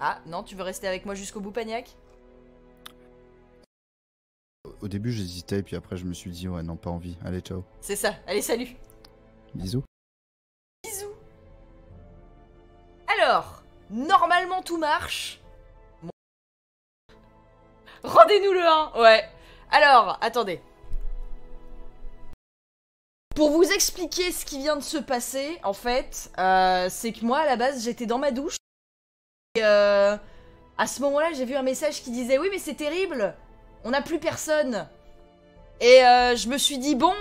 Ah, non, tu veux rester avec moi jusqu'au bout, Pagnac? Au début, j'hésitais, puis après, je me suis dit, ouais, non, pas envie. Allez, ciao. C'est ça, allez, salut. Bisous. Bisous. Alors, normalement tout marche. Bon. Rendez-nous le 1, ouais. Alors, attendez. Pour vous expliquer ce qui vient de se passer, en fait, c'est que moi, à la base, j'étais dans ma douche. Et à ce moment-là, j'ai vu un message qui disait « Oui, mais c'est terrible, on n'a plus personne. » Et je me suis dit « Bon,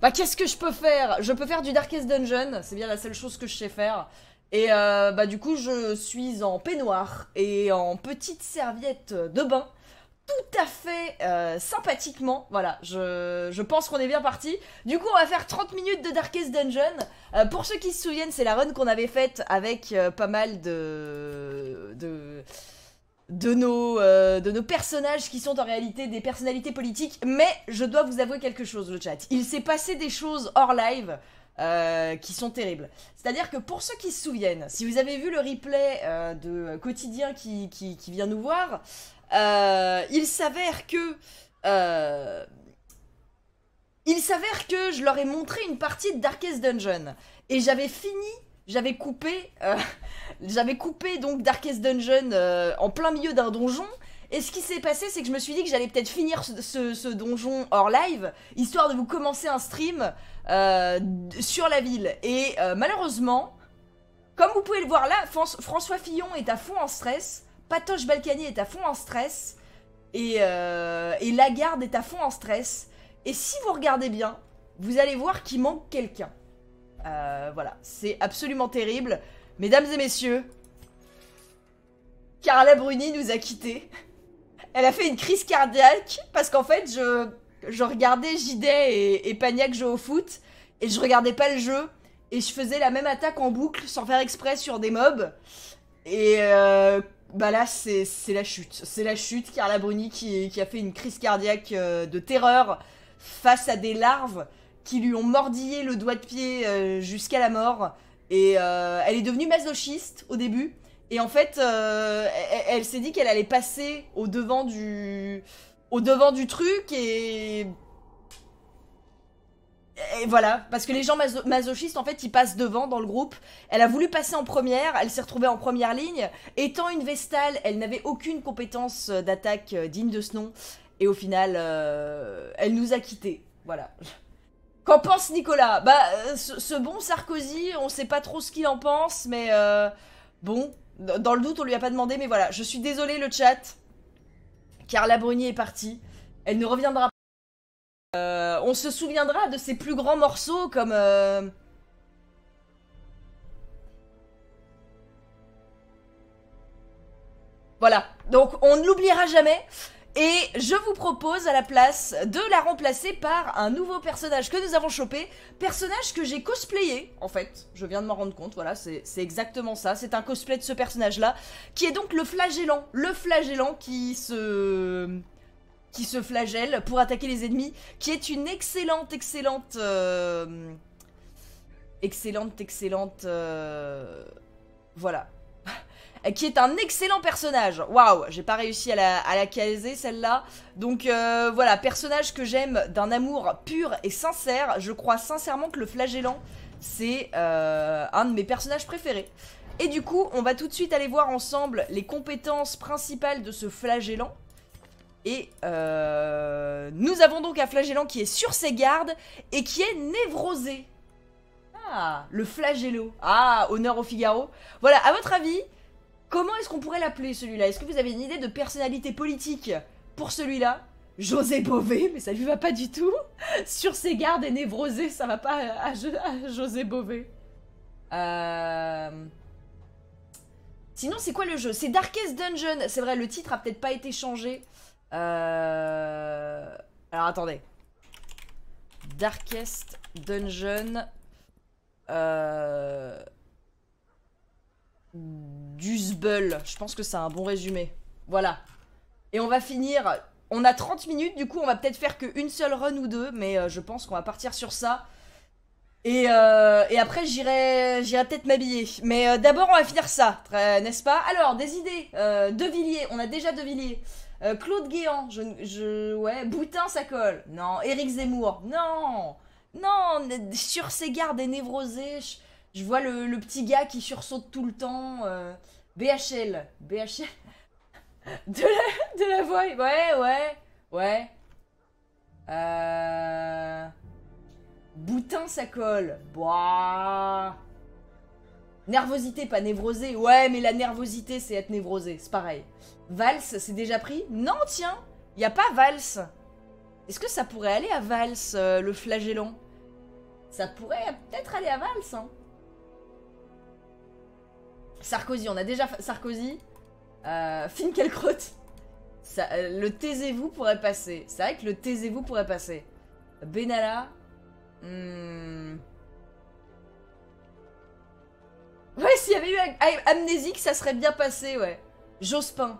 bah qu'est-ce que je peux faire? Je peux faire du Darkest Dungeon, c'est bien la seule chose que je sais faire. » Et bah du coup, je suis en peignoir et en petite serviette de bain. Tout à fait sympathiquement, voilà, je pense qu'on est bien parti. Du coup, on va faire 30 minutes de Darkest Dungeon. Pour ceux qui se souviennent, c'est la run qu'on avait faite avec pas mal de nos personnages qui sont en réalité des personnalités politiques. Mais je dois vous avouer quelque chose, le chat. Il s'est passé des choses hors live qui sont terribles. C'est-à-dire que pour ceux qui se souviennent, si vous avez vu le replay de Quotidien qui vient nous voir... il s'avère que je leur ai montré une partie de Darkest Dungeon et j'avais coupé donc Darkest Dungeon en plein milieu d'un donjon. Et ce qui s'est passé, c'est que je me suis dit que j'allais peut-être finir ce donjon hors live, histoire de vous commencer un stream sur la ville. Et malheureusement, comme vous pouvez le voir là, François Fillon est à fond en stress. Patoche Balkany est à fond en stress. Et Lagarde est à fond en stress. Et si vous regardez bien, vous allez voir qu'il manque quelqu'un. Voilà, c'est absolument terrible. Mesdames et messieurs, Carla Bruni nous a quittés. Elle a fait une crise cardiaque parce qu'en fait, je regardais Jidet et Pagnac jouer au foot. Et je regardais pas le jeu. Et je faisais la même attaque en boucle sans faire exprès sur des mobs. Et... bah là, c'est la chute. C'est la chute, Carla Bruni qui a fait une crise cardiaque de terreur face à des larves qui lui ont mordillé le doigt de pied jusqu'à la mort. Et elle est devenue masochiste au début. Et en fait, elle s'est dit qu'elle allait passer au devant du truc et voilà, parce que les gens masochistes, en fait, ils passent devant dans le groupe. Elle a voulu passer en première, elle s'est retrouvée en première ligne. Étant une Vestale, elle n'avait aucune compétence d'attaque digne de ce nom. Et au final, elle nous a quittés. Voilà. Qu'en pense Nicolas? Bah, ce bon Sarkozy, on sait pas trop ce qu'il en pense, mais bon, dans le doute, on lui a pas demandé, mais voilà. Je suis désolée, le chat. Carla Bruni est partie. Elle ne reviendra pas. On se souviendra de ses plus grands morceaux comme... Voilà, donc on ne l'oubliera jamais. Et je vous propose à la place de la remplacer par un nouveau personnage que nous avons chopé. Personnage que j'ai cosplayé, en fait. Je viens de m'en rendre compte, voilà, c'est exactement ça. C'est un cosplay de ce personnage-là, qui est donc le flagellant. Le flagellant qui se flagelle pour attaquer les ennemis, qui est une excellente voilà. Qui est un excellent personnage. Waouh, j'ai pas réussi à la caser celle-là. Donc voilà, personnage que j'aime d'un amour pur et sincère. Je crois sincèrement que le flagellant, c'est un de mes personnages préférés. Et du coup, on va tout de suite aller voir ensemble les compétences principales de ce flagellant. Et nous avons donc un flagellant qui est sur ses gardes et qui est névrosé. Ah, le flagello. Ah, honneur au Figaro. Voilà, à votre avis, comment est-ce qu'on pourrait l'appeler celui-là? Est-ce que vous avez une idée de personnalité politique pour celui-là? José Bové, mais ça lui va pas du tout. Sur ses gardes et névrosé, ça va pas à José Bové. Sinon, c'est quoi le jeu? C'est Darkest Dungeon. C'est vrai, le titre a peut-être pas été changé. Alors attendez. Darkest Dungeon. Dusbel. Je pense que c'est un bon résumé. Voilà. Et on va finir. On a 30 minutes, du coup on va peut-être faire qu'une seule run ou deux. Mais je pense qu'on va partir sur ça. Et après, j'irai peut-être m'habiller. Mais d'abord, on va finir ça, n'est-ce pas? Alors, des idées. De Villiers, on a déjà De Villiers. Claude Guéant, ouais. Boutin, ça colle. Non. Éric Zemmour, non. Non, sur ses gardes et névrosé. Je vois le petit gars qui sursaute tout le temps. BHL. BHL. De la voix. Ouais. Boutin, ça colle. Boah. Nervosité, pas névrosé. Ouais, mais la nervosité, c'est être névrosé. C'est pareil. Valse, c'est déjà pris? Non, tiens. Y a pas Valse. Est-ce que ça pourrait aller à Valse, le flagellant? Ça pourrait peut-être aller à Valse, hein. Sarkozy, on a déjà Sarkozy. Finkielkraut. Le taisez-vous pourrait passer. C'est vrai que le taisez-vous pourrait passer. Benalla. Ouais, s'il y avait eu Amnésique, ça serait bien passé, ouais. Jospin.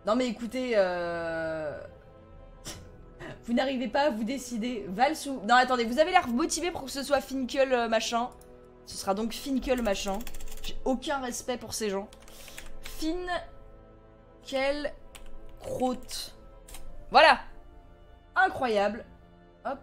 Non mais écoutez, vous n'arrivez pas à vous décider. Valls ou... Non, attendez, vous avez l'air motivé pour que ce soit Finkel machin. Ce sera donc Finkel machin. J'ai aucun respect pour ces gens. Finkielkraut. Voilà. Incroyable. Hop.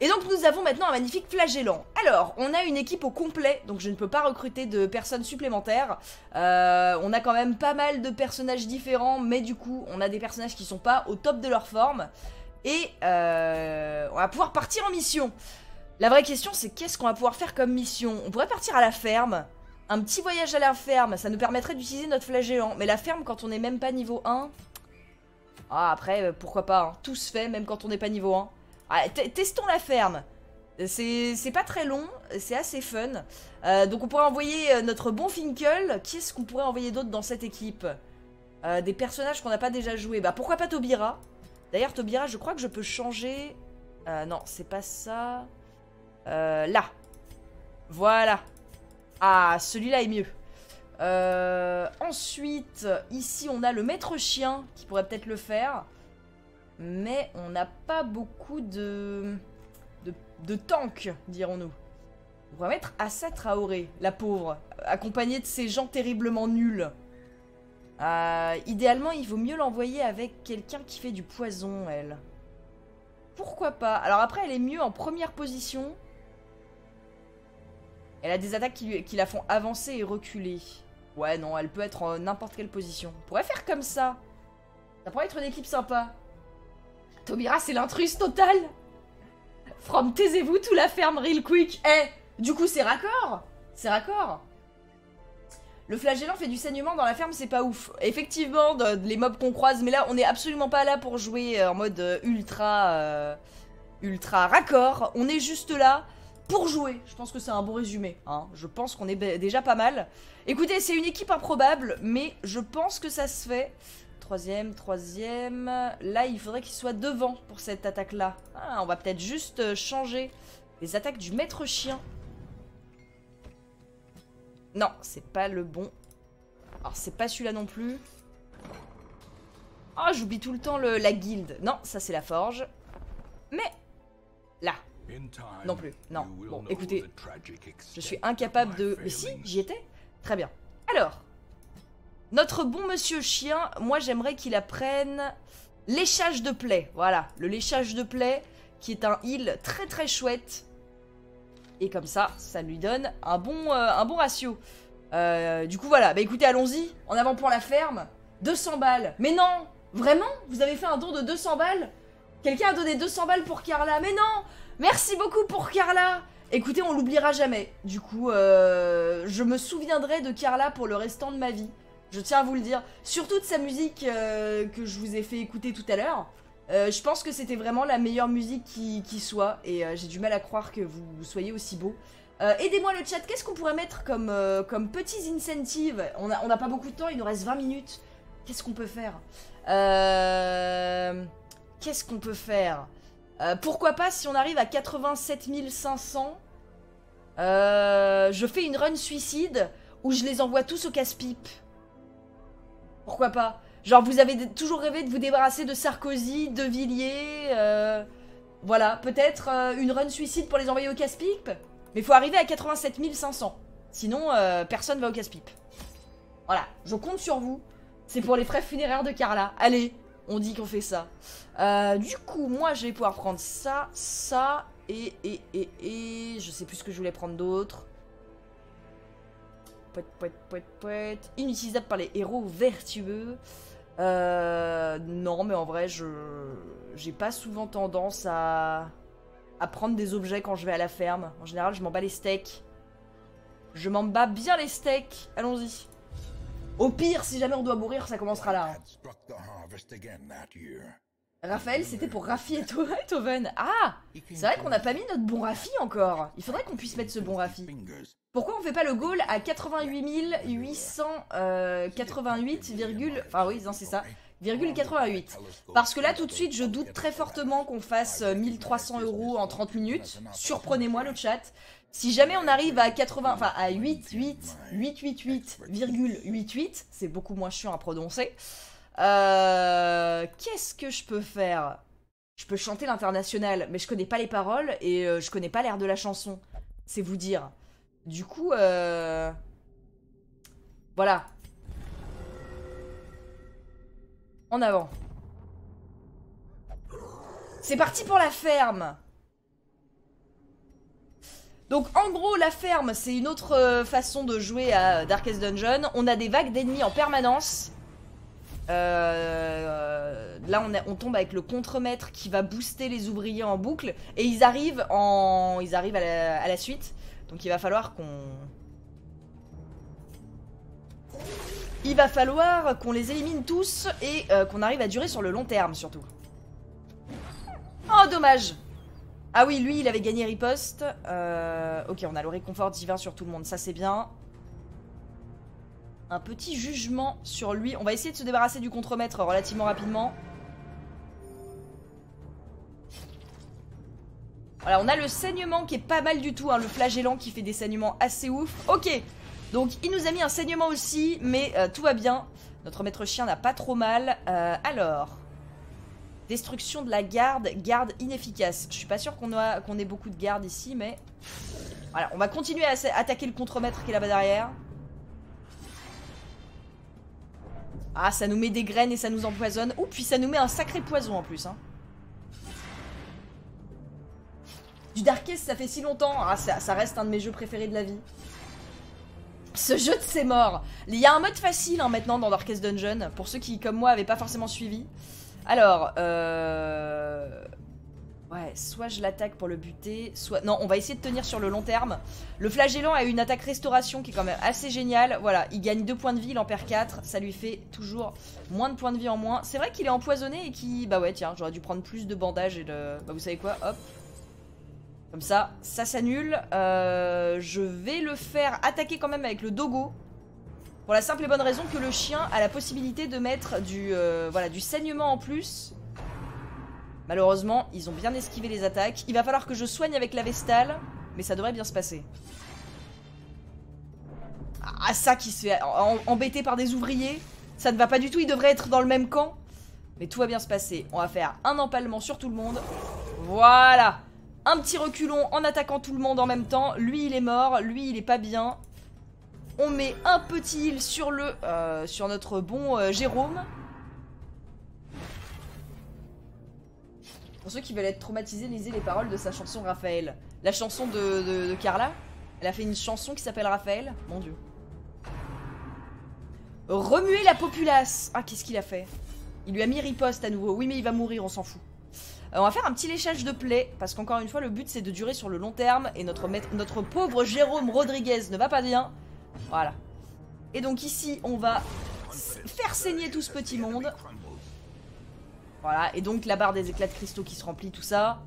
Et donc nous avons maintenant un magnifique flagellant. Alors, on a une équipe au complet, donc je ne peux pas recruter de personnes supplémentaires. On a quand même pas mal de personnages différents, mais du coup, on a des personnages qui sont pas au top de leur forme. Et on va pouvoir partir en mission. La vraie question, c'est qu'est-ce qu'on va pouvoir faire comme mission? On pourrait partir à la ferme. Un petit voyage à la ferme, ça nous permettrait d'utiliser notre flagellant. Mais la ferme, quand on n'est même pas niveau 1... Ah, après, pourquoi pas, hein. Tout se fait, même quand on n'est pas niveau 1. Ah, testons la ferme. C'est pas très long, c'est assez fun. Donc on pourrait envoyer notre bon Finkel. Qui est-ce qu'on pourrait envoyer d'autre dans cette équipe? Des personnages qu'on n'a pas déjà joués. Bah pourquoi pas Taubira? D'ailleurs Taubira, je crois que je peux changer... non, c'est pas ça. Là. Voilà. Ah, celui-là est mieux. Ensuite, ici on a le maître chien qui pourrait peut-être le faire. Mais on n'a pas beaucoup de tanks, dirons-nous. On va mettre Assa Traoré, la pauvre, accompagnée de ces gens terriblement nuls. Idéalement, il vaut mieux l'envoyer avec quelqu'un qui fait du poison, elle. Pourquoi pas? Alors après, elle est mieux en première position. Elle a des attaques qui la font avancer et reculer. Ouais, non, elle peut être en n'importe quelle position. On pourrait faire comme ça. Ça pourrait être une équipe sympa. Taubira, c'est l'intrus total. From taisez-vous tout la ferme real quick. Du coup, c'est raccord. C'est raccord. Le flagellant fait du saignement dans la ferme, c'est pas ouf. Effectivement, les mobs qu'on croise, mais là, on est absolument pas là pour jouer en mode ultra raccord. On est juste là pour jouer. Je pense que c'est un bon résumé, hein. Je pense qu'on est déjà pas mal. Écoutez, c'est une équipe improbable, mais je pense que ça se fait. Troisième. Là, il faudrait qu'il soit devant pour cette attaque-là. Ah, on va peut-être juste changer les attaques du maître chien. Non, c'est pas le bon. Alors, c'est pas celui-là non plus. Oh, j'oublie tout le temps la guilde. Non, ça, c'est la forge. Mais, là. Non plus. Non. Bon, écoutez. Je suis incapable de... Mais si, j'y étais. Très bien. Alors... Notre bon monsieur chien, moi j'aimerais qu'il apprenne léchage de plaie. Voilà, le léchage de plaie qui est un heal très très chouette. Et comme ça, ça lui donne un bon ratio. Du coup voilà, bah écoutez, allons-y. En avant pour la ferme. 200 balles. Mais non, vraiment? Vous avez fait un don de 200 balles? Quelqu'un a donné 200 balles pour Carla? Mais non! Merci beaucoup pour Carla! Écoutez, on l'oubliera jamais. Du coup, je me souviendrai de Carla pour le restant de ma vie. Je tiens à vous le dire. Surtout de sa musique que je vous ai fait écouter tout à l'heure. Je pense que c'était vraiment la meilleure musique qui soit. Et j'ai du mal à croire que vous soyez aussi beau. Aidez-moi le chat. Qu'est-ce qu'on pourrait mettre comme petits incentives? On n'a pas beaucoup de temps. Il nous reste 20 minutes. Qu'est-ce qu'on peut faire? Qu'est-ce qu'on peut faire? Pourquoi pas si on arrive à 87 500. Je fais une run suicide où je les envoie tous au casse-pipe. Pourquoi pas? Genre, vous avez toujours rêvé de vous débarrasser de Sarkozy, de Villiers, Voilà, peut-être une run suicide pour les envoyer au casse-pipe. Mais faut arriver à 87 500. Sinon, personne va au casse-pipe. Voilà, je compte sur vous. C'est pour les frais funéraires de Carla. Allez, on dit qu'on fait ça. Du coup, moi, je vais pouvoir prendre ça, ça, et... Je sais plus ce que je voulais prendre d'autre. Inutilisable par les héros vertueux. Non, mais en vrai, j'ai pas souvent tendance à prendre des objets quand je vais à la ferme. En général, je m'en bats les steaks. Je m'en bats bien les steaks. Allons-y. Au pire, si jamais on doit mourir, ça commencera là. Raphaël, c'était pour Raffi et Toven. Ah, c'est vrai qu'on n'a pas mis notre bon Raffi encore. Il faudrait qu'on puisse mettre ce bon Raffi. Pourquoi on fait pas le goal à 88 888, enfin oui, non c'est ça, ,88. Parce que là tout de suite je doute très fortement qu'on fasse 1300 € en 30 minutes. Surprenez-moi le chat. Si jamais on arrive à 80, enfin à 888,88, c'est beaucoup moins chiant à prononcer. Qu'est-ce que je peux faire? Je peux chanter l'international, mais je connais pas les paroles et je connais pas l'air de la chanson. C'est vous dire. Du coup, voilà. En avant. C'est parti pour la ferme. Donc en gros, la ferme, c'est une autre façon de jouer à Darkest Dungeon. On a des vagues d'ennemis en permanence. Là, on tombe avec le contremaître qui va booster les ouvriers en boucle. Et ils arrivent à la suite. Donc il va falloir qu'on les élimine tous et qu'on arrive à durer sur le long terme surtout. Oh dommage. Ah oui, lui il avait gagné riposte. Ok, on a le réconfort divin sur tout le monde, ça c'est bien. Un petit jugement sur lui. On va essayer de se débarrasser du contremaître relativement rapidement. Voilà, on a le saignement qui est pas mal du tout, hein, le flagellant qui fait des saignements assez ouf. Ok, donc il nous a mis un saignement aussi, mais tout va bien. Notre maître chien n'a pas trop mal. Alors, destruction de la garde, garde inefficace. Je suis pas sûre qu'on ait beaucoup de gardes ici, mais... Voilà, on va continuer à attaquer le contremaître qui est là-bas derrière. Ah, ça nous met des graines et ça nous empoisonne. Ouh, puis ça nous met un sacré poison en plus, hein. Du Darkest, ça fait si longtemps. Ah, ça reste un de mes jeux préférés de la vie. Ce jeu de ses morts. Il y a un mode facile hein, maintenant dans Darkest Dungeon. Pour ceux qui, comme moi, n'avaient pas forcément suivi. Alors, ouais, soit je l'attaque pour le buter, soit... Non, on va essayer de tenir sur le long terme. Le flagellant a une attaque restauration qui est quand même assez géniale. Voilà, il gagne 2 points de vie, il en perd 4. Ça lui fait toujours moins de points de vie en moins. C'est vrai qu'il est empoisonné et qui... Bah ouais, tiens, j'aurais dû prendre plus de bandages et de... Bah vous savez quoi, hop. Comme ça, ça s'annule. Je vais le faire attaquer quand même avec le dogo. Pour la simple et bonne raison que le chien a la possibilité de mettre voilà, du saignement en plus. Malheureusement, ils ont bien esquivé les attaques. Il va falloir que je soigne avec la vestale. Mais ça devrait bien se passer. Ah, ça qui se fait embêter par des ouvriers. Ça ne va pas du tout, il devrait être dans le même camp. Mais tout va bien se passer. On va faire un empalement sur tout le monde. Voilà. Un petit reculon en attaquant tout le monde en même temps. Lui il est mort, lui il est pas bien. On met un petit heal sur sur notre bon Jérôme. Pour ceux qui veulent être traumatisés, lisez les paroles de sa chanson Raphaël. La chanson de Carla. Elle a fait une chanson qui s'appelle Raphaël. Mon dieu. Remuer la populace. Ah, qu'est-ce qu'il a fait? Il lui a mis riposte à nouveau. Oui mais il va mourir, on s'en fout. On va faire un petit léchage de plaie, parce qu'encore une fois, le but c'est de durer sur le long terme, et notre pauvre Jérôme Rodriguez ne va pas bien. Voilà. Et donc ici, on va faire saigner tout ce petit monde. Voilà, et donc la barre des éclats de cristaux qui se remplit, tout ça.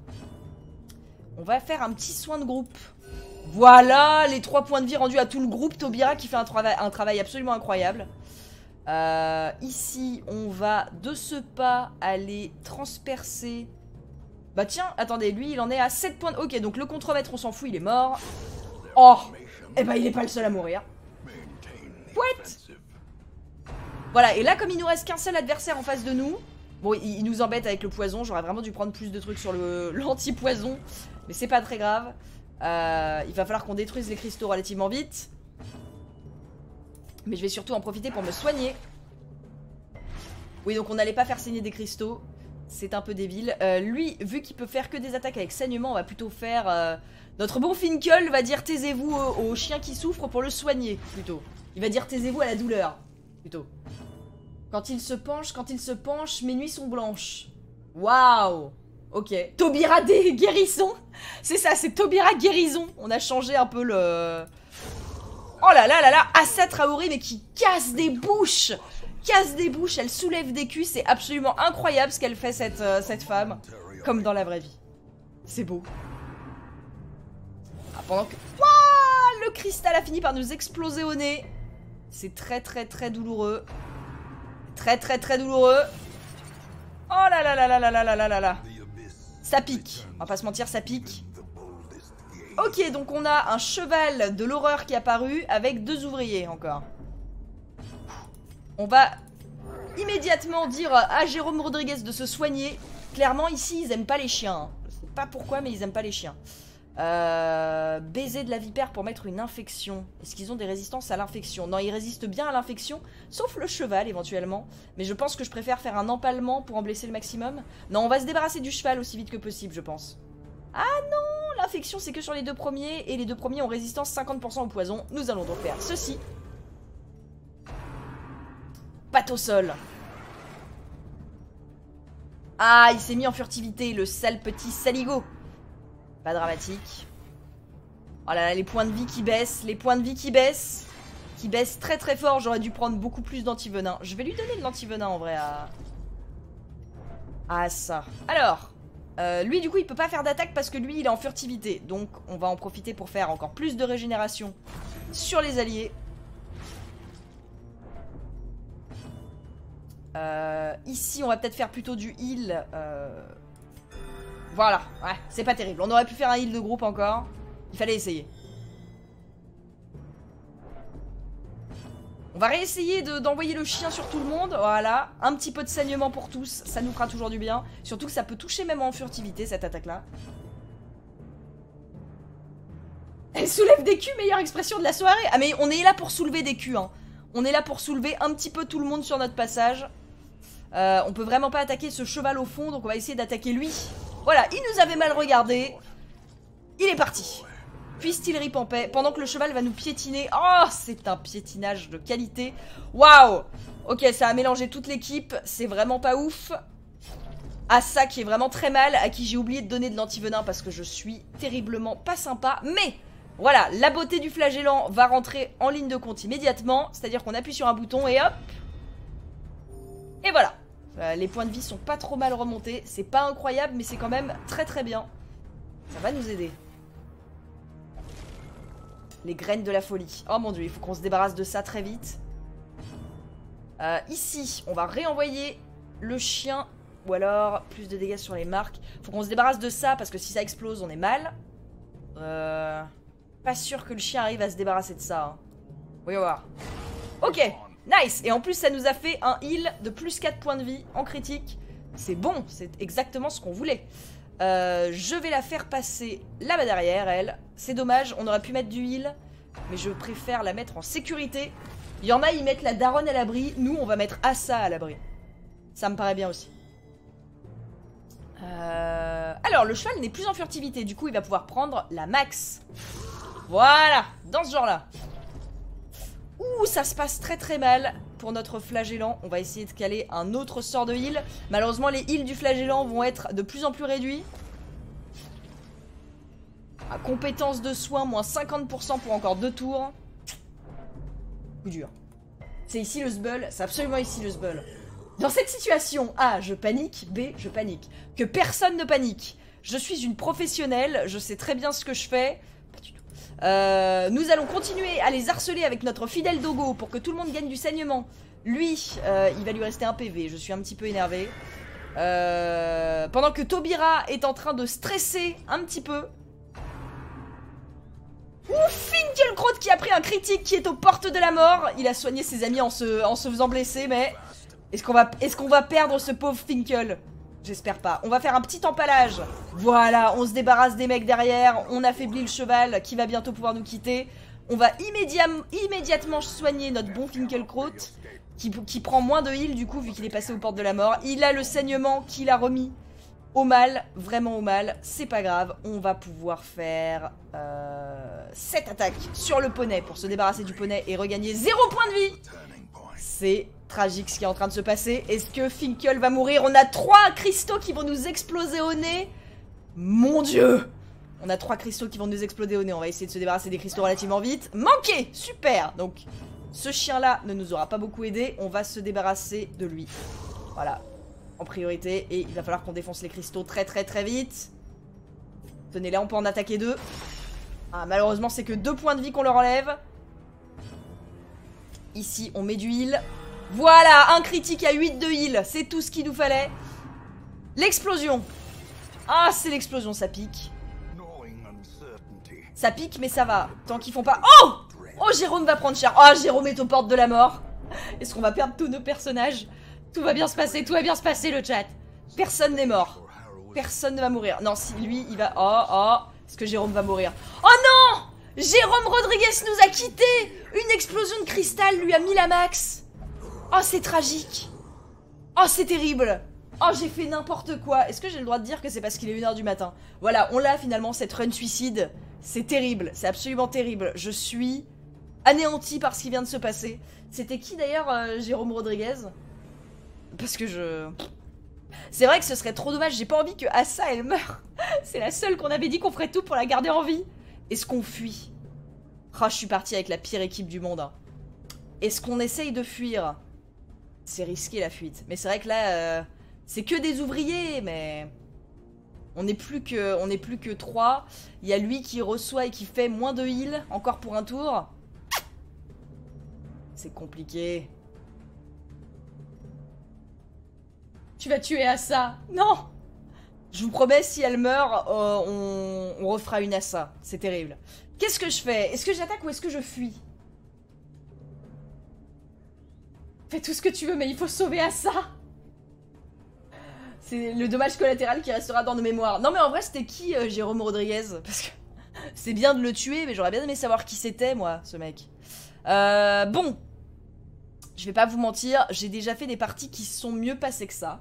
On va faire un petit soin de groupe. Voilà, les 3 points de vie rendus à tout le groupe. Taubira qui fait un travail absolument incroyable. Ici, on va de ce pas aller transpercer... Bah tiens, attendez, lui il en est à 7 points de... Ok, donc le contremaître on s'en fout, il est mort. Oh, et bah il est pas le seul à mourir. What? Voilà, et là comme il nous reste qu'un seul adversaire en face de nous, Bon, il nous embête avec le poison. J'aurais vraiment dû prendre plus de trucs sur l'anti-poison. Mais c'est pas très grave. Il va falloir qu'on détruise les cristaux relativement vite. Mais je vais surtout en profiter pour me soigner. Oui, donc on n'allait pas faire saigner des cristaux. C'est un peu débile. Lui, vu qu'il peut faire que des attaques avec saignement, on va plutôt faire... notre bon Finkel va dire taisez-vous au chien qui souffre pour le soigner, plutôt. Il va dire taisez-vous à la douleur, plutôt. Quand il se penche, mes nuits sont blanches. Waouh. Ok. Taubira des guérisons. C'est ça, c'est Taubira guérison. On a changé un peu le... Oh là là là là. Assa Traoré, mais qui casse des bouches. Casse des bouches, elle soulève des culs. C'est absolument incroyable ce qu'elle fait, cette femme. Comme dans la vraie vie. C'est beau. Ah, pendant que... Ouah, le cristal a fini par nous exploser au nez. C'est très très très douloureux. Très très très douloureux. Oh là là là là là là là là là. Ça pique. On va pas se mentir, ça pique. Ok, donc on a un cheval de l'horreur qui est apparu avec 2 ouvriers encore. On va immédiatement dire à Jérôme Rodriguez de se soigner. Clairement, ici, ils aiment pas les chiens. Je sais pas pourquoi, mais ils aiment pas les chiens. Baiser de la vipère pour mettre une infection. Est-ce qu'ils ont des résistances à l'infection? Non, ils résistent bien à l'infection, sauf le cheval éventuellement. Mais je pense que je préfère faire un empalement pour en blesser le maximum. Non, on va se débarrasser du cheval aussi vite que possible, je pense. Ah non, l'infection c'est que sur les 2 premiers, et les 2 premiers ont résistance 50% au poison. Nous allons donc faire ceci. Patte au sol. Ah, il s'est mis en furtivité, le sale petit saligo. Pas dramatique. Oh là là, les points de vie qui baissent. Les points de vie qui baissent. Qui baissent très très fort. J'aurais dû prendre beaucoup plus d'antivenin. Je vais lui donner de l'antivenin en vrai à ça. Alors, lui du coup il peut pas faire d'attaque parce que lui il est en furtivité. Donc on va en profiter pour faire encore plus de régénération sur les alliés. Ici on va peut-être faire plutôt du heal. Voilà, ouais, c'est pas terrible. On aurait pu faire un heal de groupe encore. Il fallait essayer. On va réessayer d'envoyer le chien sur tout le monde. Voilà, un petit peu de saignement pour tous. Ça nous fera toujours du bien. Surtout que ça peut toucher même en furtivité, cette attaque-là. Elle soulève des culs, meilleure expression de la soirée. Ah mais on est là pour soulever des culs, hein. On est là pour soulever un petit peu tout le monde sur notre passage. On peut vraiment pas attaquer ce cheval au fond, donc on va essayer d'attaquer lui. Voilà, il nous avait mal regardé. Il est parti. Puisse-t-il rip en paix pendant que le cheval va nous piétiner. Oh, c'est un piétinage de qualité. Waouh. Ok, ça a mélangé toute l'équipe. C'est vraiment pas ouf. Assa qui est vraiment très mal, à qui j'ai oublié de donner de l'antivenin parce que je suis terriblement pas sympa. Mais voilà, la beauté du flagellant va rentrer en ligne de compte immédiatement. C'est-à-dire qu'on appuie sur un bouton et hop. Et voilà. Les points de vie sont pas trop mal remontés. C'est pas incroyable, mais c'est quand même très très bien. Ça va nous aider. Les graines de la folie. Oh mon dieu, il faut qu'on se débarrasse de ça très vite. Ici, on va réenvoyer le chien. Ou alors, plus de dégâts sur les marques. Faut qu'on se débarrasse de ça, parce que si ça explose, on est mal. Pas sûr que le chien arrive à se débarrasser de ça. Hein. Voyons voir. Ok. Nice. Et en plus ça nous a fait un heal de plus 4 points de vie en critique. C'est bon, c'est exactement ce qu'on voulait. Je vais la faire passer là-bas derrière elle. C'est dommage, on aurait pu mettre du heal, mais je préfère la mettre en sécurité. Il y en a, ils mettent la daronne à l'abri. Nous, on va mettre Assa à l'abri. Ça me paraît bien aussi. Alors, le cheval n'est plus en furtivité. Du coup, il va pouvoir prendre la max. Voilà, dans ce genre-là. Ouh, ça se passe très très mal pour notre flagellant. On va essayer de caler un autre sort de heal. Malheureusement, les heals du flagellant vont être de plus en plus réduits. À compétence de soins, moins 50% pour encore 2 tours. Coup dur. C'est ici le sbull, c'est absolument ici le sbull. Dans cette situation, A, je panique, B, je panique. Que personne ne panique. Je suis une professionnelle, je sais très bien ce que je fais. Pas du tout. Nous allons continuer à les harceler avec notre fidèle Dogo pour que tout le monde gagne du saignement. Lui, il va lui rester un PV, je suis un petit peu énervé. Pendant que Taubira est en train de stresser un petit peu. Ouf, Finkielkraut qui a pris un critique qui est aux portes de la mort. Il a soigné ses amis en se faisant blesser, mais Est-ce qu'on va perdre ce pauvre Finkel? J'espère pas. On va faire un petit empalage. Voilà, on se débarrasse des mecs derrière. On affaiblit le cheval qui va bientôt pouvoir nous quitter. On va immédiatement soigner notre bon Finkelkraut qui prend moins de heal du coup vu qu'il est passé aux portes de la mort. Il a le saignement qu'il a remis au mal, vraiment au mal. C'est pas grave, on va pouvoir faire 7 attaques sur le poney pour se débarrasser du poney et regagner 0 point de vie. C'est tragique ce qui est en train de se passer. Est-ce que Finkel va mourir? On a 3 cristaux qui vont nous exploser au nez. Mon dieu! On a 3 cristaux qui vont nous exploser au nez. On va essayer de se débarrasser des cristaux relativement vite. Manqué! Super! Donc, ce chien-là ne nous aura pas beaucoup aidé. On va se débarrasser de lui. Voilà. En priorité. Et il va falloir qu'on défonce les cristaux très vite. Tenez, là, on peut en attaquer 2. Ah, malheureusement, c'est que 2 points de vie qu'on leur enlève. Ici, on met du heal. Voilà, un critique à 8 de heal. C'est tout ce qu'il nous fallait. L'explosion. Ah, c'est l'explosion, ça pique. Ça pique, mais ça va. Tant qu'ils font pas... Oh! Oh, Jérôme va prendre cher. Oh, Jérôme est aux portes de la mort. Est-ce qu'on va perdre tous nos personnages? Tout va bien se passer, le chat. Personne n'est mort. Personne ne va mourir. Non, si lui, il va... Oh. Est-ce que Jérôme va mourir? Oh non! Jérôme Rodriguez nous a quittés. Une explosion de cristal lui a mis la max. Oh, c'est tragique. Oh, c'est terrible. Oh, j'ai fait n'importe quoi. Est-ce que j'ai le droit de dire que c'est parce qu'il est 1 h du matin? Voilà, on l'a finalement, cette run suicide. C'est terrible, c'est absolument terrible. Je suis anéanti par ce qui vient de se passer. C'était qui d'ailleurs, Jérôme Rodriguez? Parce que je... C'est vrai que ce serait trop dommage, j'ai pas envie que Assa elle meure. C'est la seule qu'on avait dit qu'on ferait tout pour la garder en vie. Est-ce qu'on fuit? Oh, je suis partie avec la pire équipe du monde. Hein. Est-ce qu'on essaye de fuir? C'est risqué la fuite. Mais c'est vrai que là, c'est que des ouvriers, mais... On n'est plus que 3. Il y a lui qui reçoit et qui fait moins de heal, encore pour un tour. C'est compliqué. Tu vas tuer Assa. Non! Je vous promets, si elle meurt, on refera une Assa. C'est terrible. Qu'est-ce que je fais? Est-ce que j'attaque ou est-ce que je fuis? Fais tout ce que tu veux, mais il faut sauver Assa. C'est le dommage collatéral qui restera dans nos mémoires. Non mais en vrai, c'était qui Jérôme Rodriguez? Parce que c'est bien de le tuer, mais j'aurais bien aimé savoir qui c'était, moi, ce mec. Bon. Je vais pas vous mentir, j'ai déjà fait des parties qui sont mieux passées que ça.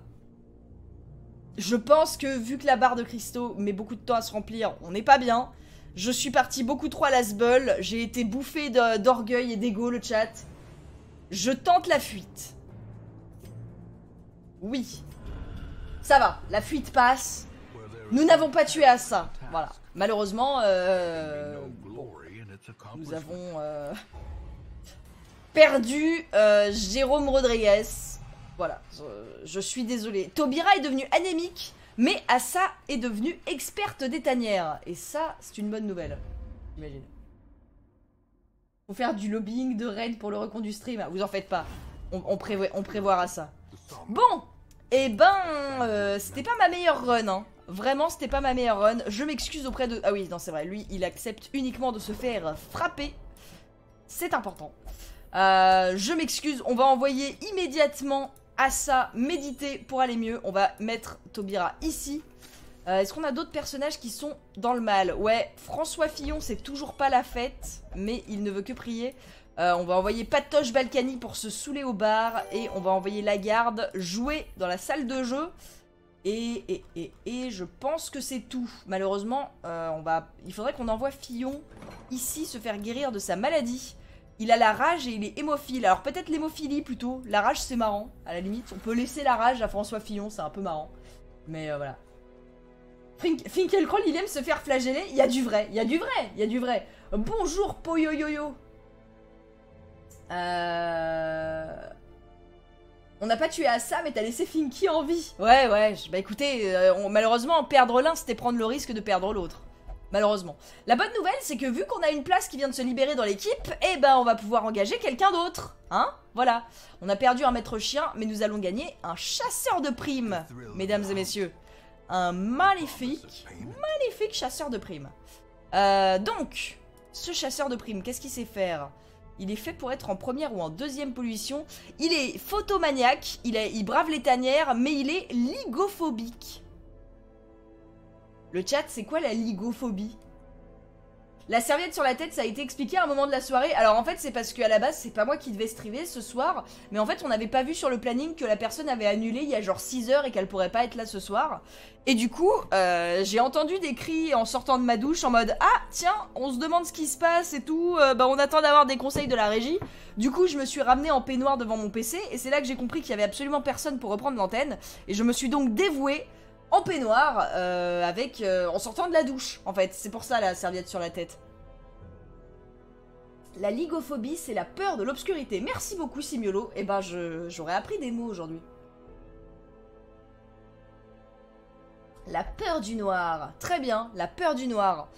Je pense que vu que la barre de cristaux met beaucoup de temps à se remplir, on n'est pas bien. Je suis partie beaucoup trop à la sbeul. J'ai été bouffée d'orgueil et d'ego, le chat. Je tente la fuite. Oui. Ça va, la fuite passe. Nous n'avons pas tué Assa. Voilà. Malheureusement, nous avons perdu Jérôme Rodriguez. Voilà, je suis désolée. Taubira est devenue anémique, mais Assa est devenue experte des tanières. Et ça, c'est une bonne nouvelle, j'imagine. Faut faire du lobbying de raid pour le recon du stream. Vous en faites pas. On prévoira ça. Bon, et ben, c'était pas ma meilleure run, hein. Vraiment, c'était pas ma meilleure run. Je m'excuse auprès de... Ah oui, non, c'est vrai. Lui, il accepte uniquement de se faire frapper. C'est important. Je m'excuse. On va envoyer immédiatement Assa méditer pour aller mieux. On va mettre Taubira ici. Est-ce qu'on a d'autres personnages qui sont dans le mal? Ouais, François Fillon, c'est toujours pas la fête, mais il ne veut que prier. On va envoyer Patoche Balkany pour se saouler au bar. Et on va envoyer Lagarde jouer dans la salle de jeu. Et je pense que c'est tout. Malheureusement, il faudrait qu'on envoie Fillon ici se faire guérir de sa maladie. Il a la rage et il est hémophile. Alors peut-être l'hémophilie plutôt. La rage c'est marrant, à la limite. On peut laisser la rage à François Fillon, c'est un peu marrant. Mais voilà. Finkelkraut, il aime se faire flageller. Il y a du vrai, il y a du vrai, il y a du vrai. Bonjour Poyoyoyo. On n'a pas tué Assa, mais t'as laissé Finky en vie. Ouais, bah écoutez, malheureusement, perdre l'un, c'était prendre le risque de perdre l'autre. Malheureusement. La bonne nouvelle, c'est que vu qu'on a une place qui vient de se libérer dans l'équipe, eh ben on va pouvoir engager quelqu'un d'autre. Hein? Voilà. On a perdu un maître chien, mais nous allons gagner un chasseur de primes, mesdames et messieurs. Un magnifique chasseur de primes. Donc, ce chasseur de primes, qu'est-ce qu'il sait faire? Il est fait pour être en première ou en deuxième position. Il est photomaniaque, il brave les tanières, mais il est ligophobique. Le chat, c'est quoi la ligophobie? La serviette sur la tête, ça a été expliqué à un moment de la soirée. Alors en fait, c'est parce qu'à la base, c'est pas moi qui devais streamer ce soir. Mais en fait, on n'avait pas vu sur le planning que la personne avait annulé il y a genre 6 heures et qu'elle pourrait pas être là ce soir. Et du coup, j'ai entendu des cris en sortant de ma douche en mode « Ah, tiens, on se demande ce qui se passe et tout, bah on attend d'avoir des conseils de la régie. » Du coup, je me suis ramenée en peignoir devant mon PC et c'est là que j'ai compris qu'il y avait absolument personne pour reprendre l'antenne. Et je me suis donc dévouée en peignoir en sortant de la douche, en fait. C'est pour ça la serviette sur la tête. La ligophobie, c'est la peur de l'obscurité. Merci beaucoup, Simiolo. Eh ben, j'aurais appris des mots aujourd'hui. La peur du noir. Très bien, la peur du noir.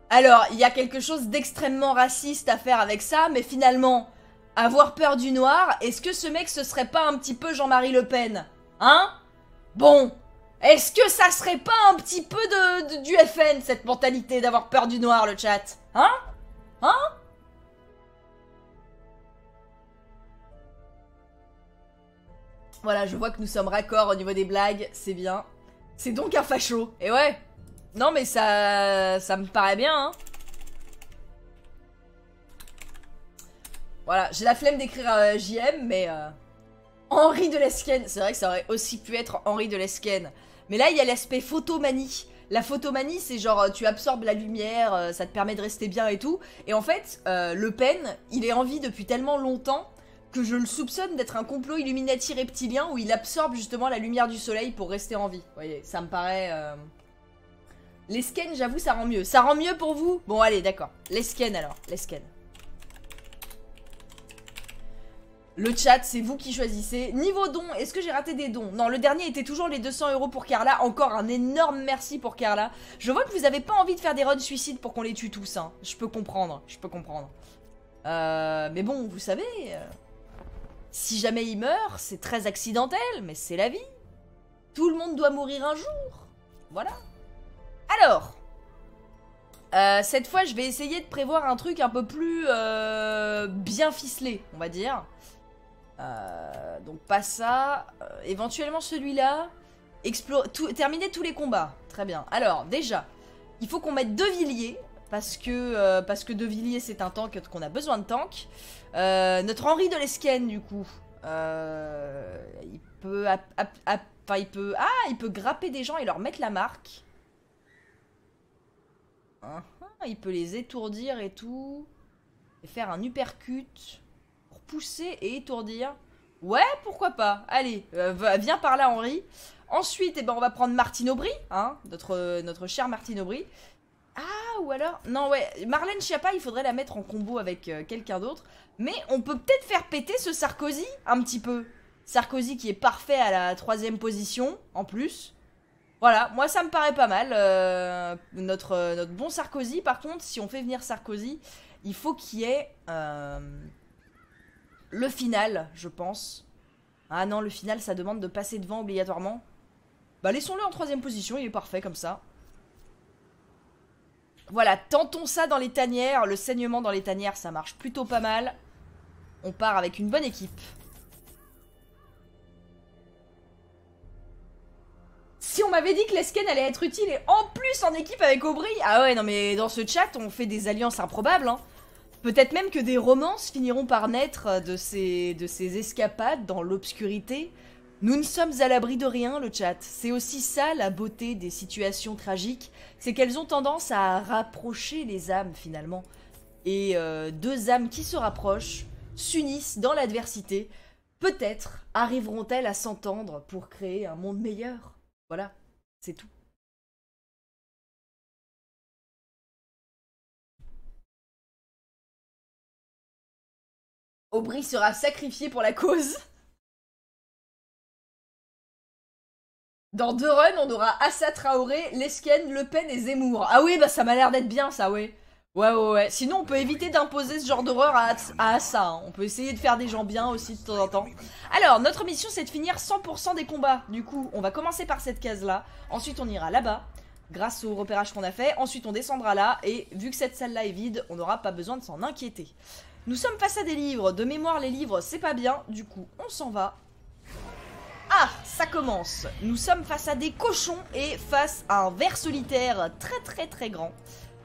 Alors, il y a quelque chose d'extrêmement raciste à faire avec ça, mais finalement, avoir peur du noir, est-ce que ce mec, ce serait pas un petit peu Jean-Marie Le Pen? Hein? Bon, est-ce que ça serait pas un petit peu du FN, cette mentalité d'avoir peur du noir, le chat? Hein? Hein? Voilà, je vois que nous sommes raccords au niveau des blagues, c'est bien. C'est donc un facho, et ouais. Non mais ça me paraît bien, hein. Voilà, j'ai la flemme d'écrire JM, mais... Henri de Lesquen, c'est vrai que ça aurait aussi pu être Henri de Lesquen. Mais là, il y a l'aspect photomanie. La photomanie, c'est genre, tu absorbes la lumière, ça te permet de rester bien et tout. Et en fait, Le Pen, il est en vie depuis tellement longtemps que je le soupçonne d'être un complot Illuminati reptilien où il absorbe justement la lumière du soleil pour rester en vie. Vous voyez, ça me paraît... Lesquen, j'avoue, ça rend mieux. Ça rend mieux pour vous? Bon, allez, d'accord. Lesquen alors, Lesquen. Le chat, c'est vous qui choisissez. Niveau dons, est-ce que j'ai raté des dons? Non, le dernier était toujours les 200 € pour Carla. Encore un énorme merci pour Carla. Je vois que vous avez pas envie de faire des runs suicides pour qu'on les tue tous, hein. Je peux comprendre, je peux comprendre. Mais bon, vous savez... si jamais il meurt, c'est très accidentel, mais c'est la vie. Tout le monde doit mourir un jour. Voilà. Alors... cette fois, je vais essayer de prévoir un truc un peu plus bien ficelé, on va dire. Donc pas ça. Éventuellement celui-là. Terminer tous les combats. Très bien. Alors, déjà, il faut qu'on mette De Villiers. Parce que De Villiers, c'est un tank qu'on a besoin de tank. Notre Henri de Lesquen, du coup. Il peut... il peut grapper des gens et leur mettre la marque. Il peut les étourdir et tout. Et faire un uppercut. Pour pousser et étourdir. Ouais, pourquoi pas. Allez, viens par là, Henri. Ensuite, on va prendre Martine Aubry. Hein, notre chère Martine Aubry. Ah, ou alors... Non, ouais, Marlène Schiappa, il faudrait la mettre en combo avec quelqu'un d'autre. Mais on peut peut-être faire péter ce Sarkozy un petit peu. Sarkozy qui est parfait à la 3e position, en plus. Voilà, moi ça me paraît pas mal, notre bon Sarkozy. Par contre, si on fait venir Sarkozy, il faut qu'il y ait le final, je pense. Ah non, le final, ça demande de passer devant obligatoirement. Bah laissons-le en 3e position, il est parfait comme ça. Voilà, tentons ça dans les tanières. Le saignement dans les tanières, ça marche plutôt pas mal. On part avec une bonne équipe. Si on m'avait dit que Lesquen allait être utile et en plus en équipe avec Aubry. Ah ouais, non mais dans ce chat, on fait des alliances improbables, hein. Peut-être même que des romances finiront par naître de ces escapades dans l'obscurité. Nous ne sommes à l'abri de rien, le chat. C'est aussi ça la beauté des situations tragiques. C'est qu'elles ont tendance à rapprocher les âmes, finalement. Et deux âmes qui se rapprochent, s'unissent dans l'adversité. Peut-être arriveront-elles à s'entendre pour créer un monde meilleur. Voilà, c'est tout. Aubry sera sacrifié pour la cause. Dans 2 runs, on aura Assa Traoré, Lesquen, Le Pen et Zemmour. Ah oui, bah ça m'a l'air d'être bien ça, ouais. Ouais. Sinon, on peut éviter d'imposer ce genre d'horreur à Assa. Hein. On peut essayer de faire des gens bien aussi de temps en temps. Alors, notre mission, c'est de finir 100% des combats. Du coup, on va commencer par cette case-là. Ensuite, on ira là-bas. grâce au repérage qu'on a fait. Ensuite, on descendra là, et vu que cette salle-là est vide, on n'aura pas besoin de s'en inquiéter. Nous sommes face à des livres. De mémoire, les livres, c'est pas bien. Du coup, on s'en va. Ah, ça commence. Nous sommes face à des cochons et face à un ver solitaire très grand.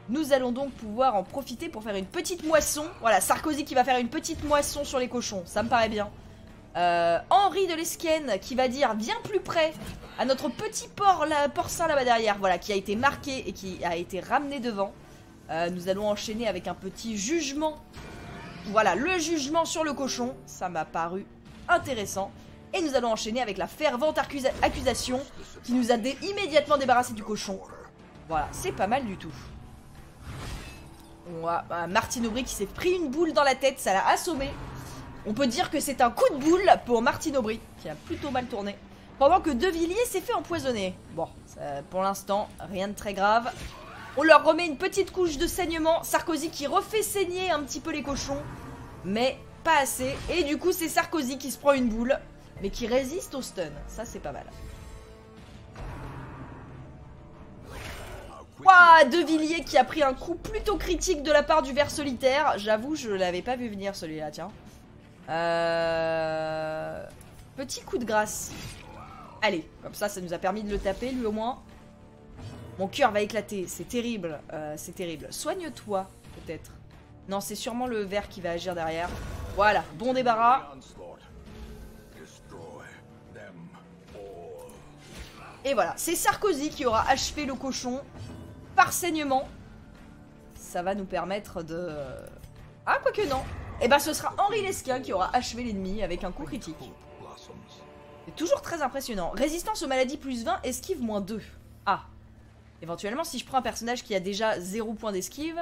Nous allons donc pouvoir en profiter pour faire une petite moisson. Voilà, Sarkozy qui va faire une petite moisson sur les cochons, ça me paraît bien. Henri de Lesquen qui va dire viens plus près à notre petit porcin là-bas derrière, voilà, qui a été marqué et qui a été ramené devant. Nous allons enchaîner avec un petit jugement. Voilà, le jugement sur le cochon, ça m'a paru intéressant. Et nous allons enchaîner avec la fervente accusation qui nous a immédiatement débarrassé du cochon. Voilà, c'est pas mal du tout. On a Martine Aubry qui s'est pris une boule dans la tête, ça l'a assommé. On peut dire que c'est un coup de boule pour Martine Aubry, qui a plutôt mal tourné. Pendant que De Villiers s'est fait empoisonner. Bon, ça, pour l'instant, rien de très grave. On leur remet une petite couche de saignement. Sarkozy qui refait saigner un petit peu les cochons, mais pas assez. Et du coup, c'est Sarkozy qui se prend une boule, mais qui résiste au stun. Ça, c'est pas mal. Ouah, De Villiers qui a pris un coup plutôt critique de la part du ver solitaire. J'avoue, je l'avais pas vu venir celui-là, tiens. Petit coup de grâce. Allez, comme ça nous a permis de le taper, lui au moins. Mon cœur va éclater, c'est terrible. C'est terrible. Soigne-toi, peut-être. Non, c'est sûrement le ver qui va agir derrière. Voilà, bon débarras. Et voilà, c'est Sarkozy qui aura achevé le cochon par saignement. Ça va nous permettre de... Ah, quoique non. Et bah ce sera Henri Lesquen qui aura achevé l'ennemi avec un coup critique. C'est toujours très impressionnant. Résistance aux maladies plus 20, esquive moins 2. Ah. Éventuellement, si je prends un personnage qui a déjà 0 point d'esquive,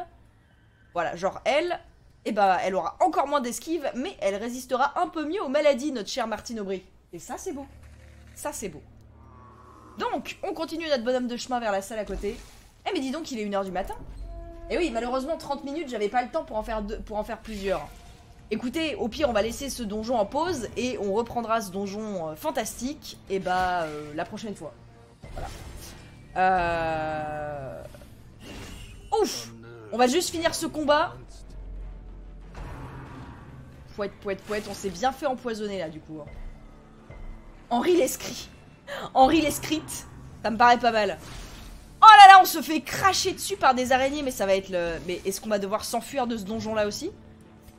voilà, genre elle, et bah elle aura encore moins d'esquive, mais elle résistera un peu mieux aux maladies, notre chère Martine Aubry. Et ça, c'est beau. Ça, c'est beau. Donc, on continue notre bonhomme de chemin vers la salle à côté. Eh mais dis donc, il est 1h du matin. Et oui, malheureusement, 30 minutes, j'avais pas le temps pour en faire plusieurs. Écoutez, au pire, on va laisser ce donjon en pause et on reprendra ce donjon fantastique, et bah, la prochaine fois. Voilà. Ouf! On va juste finir ce combat. Pouette, on s'est bien fait empoisonner là, du coup. Henri Lescrit. Henri Lescrit, ça me paraît pas mal. Oh là là, on se fait cracher dessus par des araignées, mais ça va être le... Mais est-ce qu'on va devoir s'enfuir de ce donjon là aussi?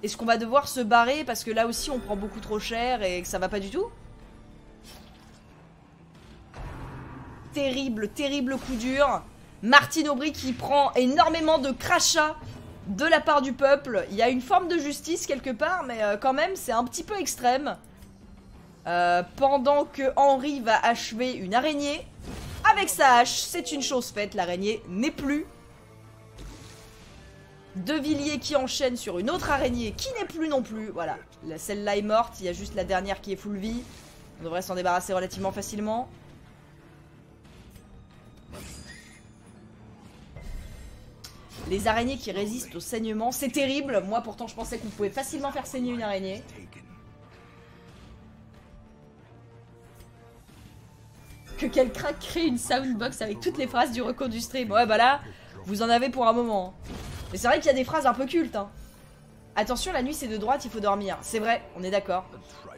Est-ce qu'on va devoir se barrer parce que là aussi on prend beaucoup trop cher et que ça va pas du tout? Terrible, terrible coup dur. Martine Aubry qui prend énormément de crachats de la part du peuple. Il y a une forme de justice quelque part, mais quand même c'est un petit peu extrême. Pendant que Henri va achever une araignée avec sa hache, c'est une chose faite, l'araignée n'est plus. De Villiers qui enchaîne sur une autre araignée qui n'est plus non plus. Voilà, celle-là est morte, il y a juste la dernière qui est full vie. On devrait s'en débarrasser relativement facilement. Les araignées qui résistent au saignement, c'est terrible. Moi pourtant je pensais qu'on pouvait facilement faire saigner une araignée. Que quelqu'un crée une soundbox avec toutes les phrases du reco du stream. Ouais bah là, vous en avez pour un moment. Mais c'est vrai qu'il y a des phrases un peu cultes. Hein. Attention, la nuit c'est de droite, il faut dormir. C'est vrai, on est d'accord.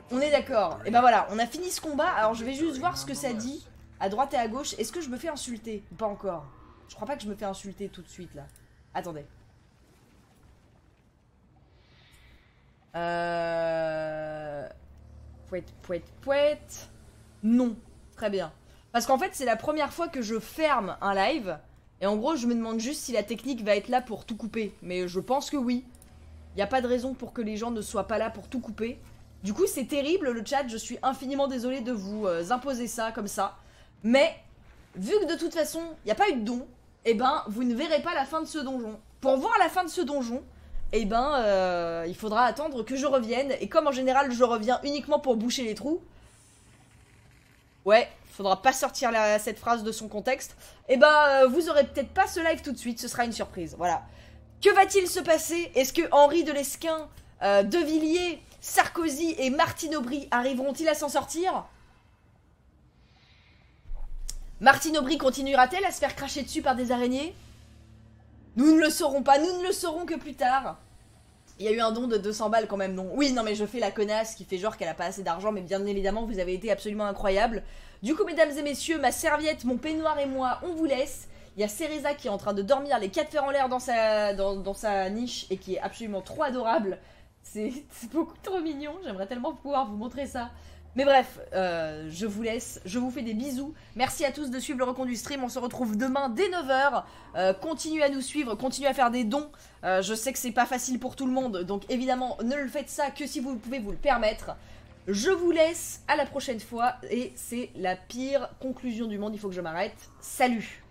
On est d'accord. Et ben voilà, on a fini ce combat. Alors je vais juste voir ce que ça dit à droite et à gauche. Est-ce que je me fais insulter? Pas encore. Je crois pas que je me fais insulter tout de suite là. Attendez. Pouette. Non. Très bien. Parce qu'en fait, c'est la première fois que je ferme un live. Et en gros, je me demande juste si la technique va être là pour tout couper. Mais je pense que oui. Il n'y a pas de raison pour que les gens ne soient pas là pour tout couper. Du coup, c'est terrible le chat. Je suis infiniment désolée de vous imposer ça comme ça. Mais, vu que de toute façon, il n'y a pas eu de don, eh ben, vous ne verrez pas la fin de ce donjon. Pour voir la fin de ce donjon, eh ben, il faudra attendre que je revienne. Et comme en général, je reviens uniquement pour boucher les trous. Ouais, faudra pas sortir cette phrase de son contexte. Et bah, vous aurez peut-être pas ce live tout de suite, ce sera une surprise, voilà. Que va-t-il se passer? Est-ce que Henri de Lesquen, De Villiers, Sarkozy et Martine Aubry arriveront-ils à s'en sortir? Martine Aubry continuera-t-elle à se faire cracher dessus par des araignées? Nous ne le saurons pas, nous ne le saurons que plus tard. Il y a eu un don de 200 balles quand même, non? Oui, non mais je fais la connasse qui fait genre qu'elle a pas assez d'argent, mais bien évidemment vous avez été absolument incroyables. Du coup, mesdames et messieurs, ma serviette, mon peignoir et moi, on vous laisse. Il y a Cereza qui est en train de dormir les 4 fers en l'air dans sa niche et qui est absolument trop adorable. C'est beaucoup trop mignon, j'aimerais tellement pouvoir vous montrer ça. Mais bref, je vous laisse, je vous fais des bisous. Merci à tous de suivre le reconduit stream, on se retrouve demain dès 9 h. Continuez à nous suivre, continuez à faire des dons. Je sais que c'est pas facile pour tout le monde, donc évidemment ne le faites ça que si vous pouvez vous le permettre. Je vous laisse, à la prochaine fois, et c'est la pire conclusion du monde, il faut que je m'arrête. Salut!